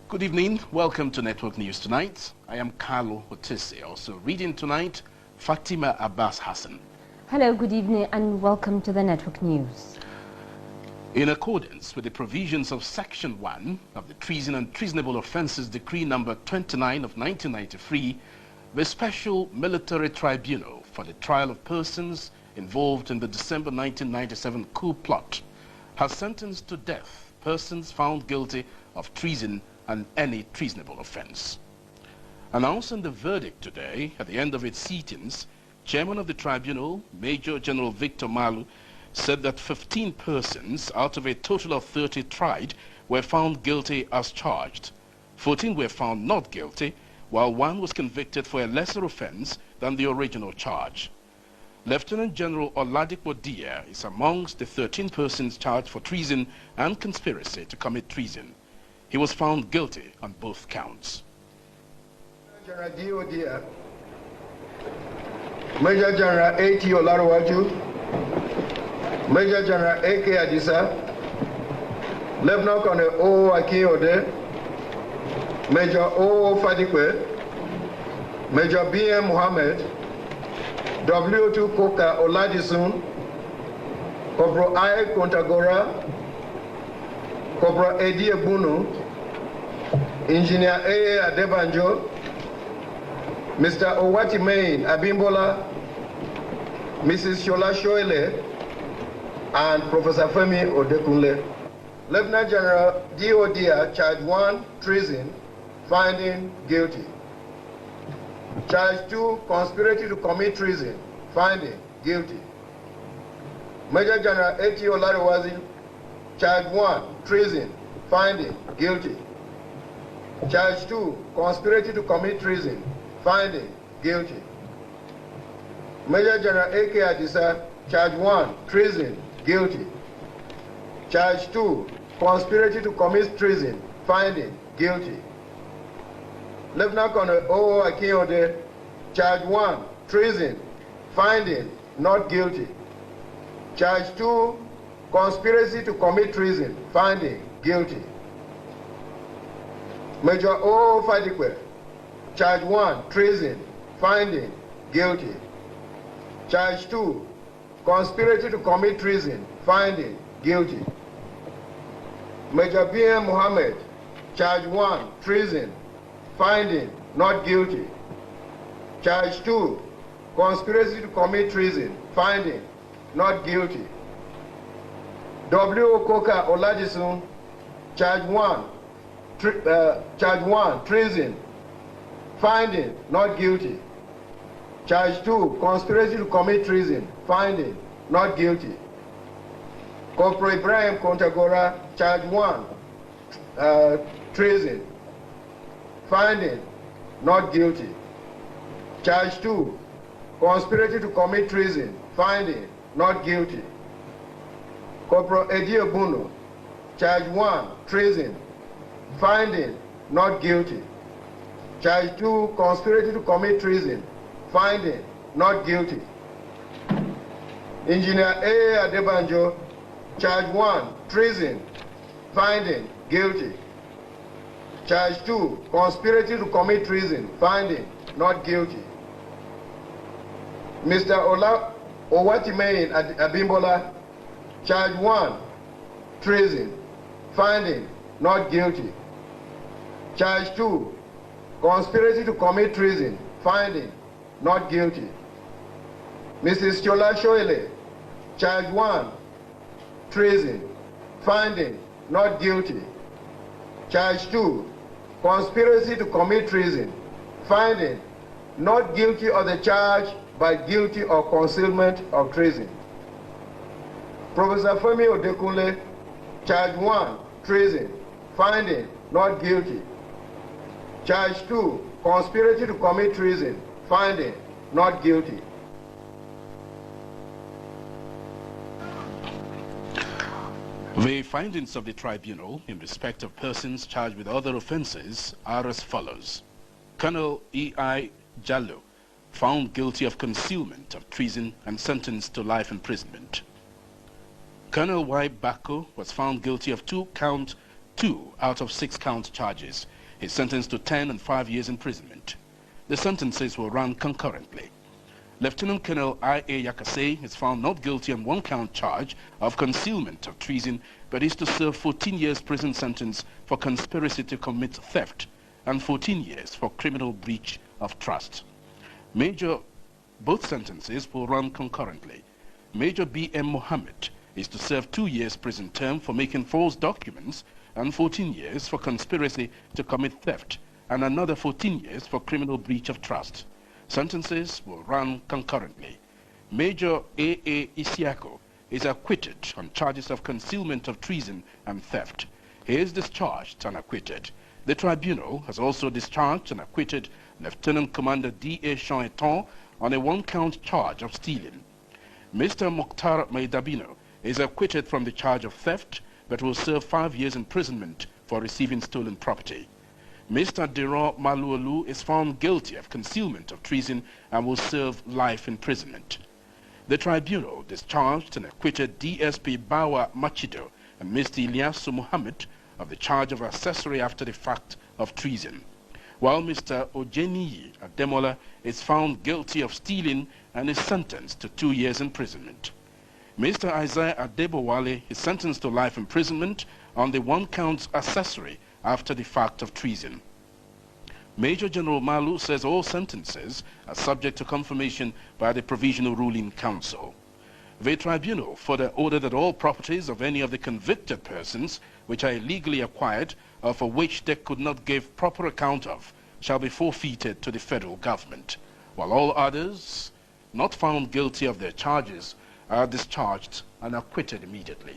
Good evening. Welcome to Network News Tonight. I am Carlo Otese. Also reading tonight, Fatima Abbas Hassan. Hello, good evening and welcome to the Network News. In accordance with the provisions of Section 1 of the Treason and Treasonable Offences Decree number 29 of 1993, the Special Military Tribunal for the Trial of Persons involved in the December 1997 coup plot has sentenced to death persons found guilty of treason and any treasonable offence. Announcing the verdict today at the end of its sittings, Chairman of the Tribunal, Major General Victor Malu, said that 15 persons out of a total of 30 tried were found guilty as charged. 14 were found not guilty, while one was convicted for a lesser offence than the original charge. Lieutenant General Oladipo Dia is amongst the 13 persons charged for treason and conspiracy to commit treason. He was found guilty on both counts. General D.O. Dia, Major General A.T. Olarowaju, Major General A.K. Adisa, Lieutenant Colonel O. Akinode, Major O. Fadikwe, Major B.M. Mohammed, W.2 Koka Oladisun, Corporal I. Kontagora, Corporal Edi Ebunu, Engineer A. Adebanjo, Mr. Owatimehin Abimbola, Mrs. Shola Shoile, and Professor Femi Odekunle. Lieutenant General D.O. Dia, Charge 1, Treason, finding guilty. Charge 2, Conspiracy to commit treason, finding guilty. Major General A.T. Olariwazi, Charge 1, Treason, finding guilty. Charge 2, Conspiracy to commit treason, finding guilty. Major General A.K. Adisa, Charge 1, Treason, guilty. Charge 2, Conspiracy to commit treason, finding guilty. Lieutenant Colonel O. Akinode, Charge 1, Treason, finding not guilty. Charge 2, Conspiracy to commit treason, finding guilty. Major O. Fadikwe, Charge 1, Treason, finding guilty. Charge 2, Conspiracy to commit treason, finding guilty. Major B.M. Mohammed, Charge 1, Treason, finding not guilty. Charge 2, Conspiracy to commit treason, finding not guilty. W. Koka Oladisun, Charge 1, Treason, finding not guilty. Charge 2, Conspiracy to commit treason, finding not guilty. Corporal Ibrahim Kontagora, Charge 1, Treason, finding not guilty. Charge 2, Conspiracy to commit treason, finding not guilty. Corporal Edi Ebunu, Charge 1, Treason, finding not guilty. Charge 2, Conspiracy to commit treason, finding not guilty. Engineer A. Adebanjo, Charge 1, Treason, finding guilty. Charge 2, Conspiracy to commit treason, finding not guilty. Mr. Owatimehin Abimbola, Charge 1, Treason, finding not guilty. Charge 2, Conspiracy to commit treason, finding not guilty. Mrs. Shola Shoile, Charge 1, Treason, finding not guilty. Charge 2, Conspiracy to commit treason, finding not guilty of the charge but guilty of concealment of treason. Professor Femi Odekunle, Charge 1, Treason, finding not guilty. Charge 2, Conspiracy to commit treason, finding not guilty. The findings of the tribunal in respect of persons charged with other offences are as follows. Colonel E.I. Jallo, found guilty of concealment of treason and sentenced to life imprisonment. Colonel Y. Bako was found guilty of 2 out of 6 count charges, He is sentenced to 10 and 5 years imprisonment. The sentences will run concurrently. Lieutenant Colonel I.A. Yakase is found not guilty on one-count charge of concealment of treason, but is to serve 14 years prison sentence for conspiracy to commit theft and 14 years for criminal breach of trust. Both sentences will run concurrently. Major B.M. Mohammed is to serve 2 years prison term for making false documents and 14 years for conspiracy to commit theft and another 14 years for criminal breach of trust. Sentences will run concurrently. Major A.A. Isiako is acquitted on charges of concealment of treason and theft. He is discharged and acquitted. The tribunal has also discharged and acquitted Lieutenant Commander D.A. Jean-Eton on a one-count charge of stealing. Mr. Mokhtar Maidabino is acquitted from the charge of theft, but will serve 5 years imprisonment for receiving stolen property. Mr. Dero Maluolu is found guilty of concealment of treason and will serve life imprisonment. The tribunal discharged and acquitted DSP Bawa Machido and Mr. Ilyasu Muhammad of the charge of accessory after the fact of treason, while Mr. Ojeniyi Ademola is found guilty of stealing and is sentenced to 2 years imprisonment. Mr. Isaiah Adebowale is sentenced to life imprisonment on the one-count accessory after the fact of treason. Major General Malu says all sentences are subject to confirmation by the Provisional Ruling Council. The tribunal further ordered that all properties of any of the convicted persons which are illegally acquired or for which they could not give proper account of shall be forfeited to the federal government, while all others not found guilty of their charges are discharged and acquitted immediately.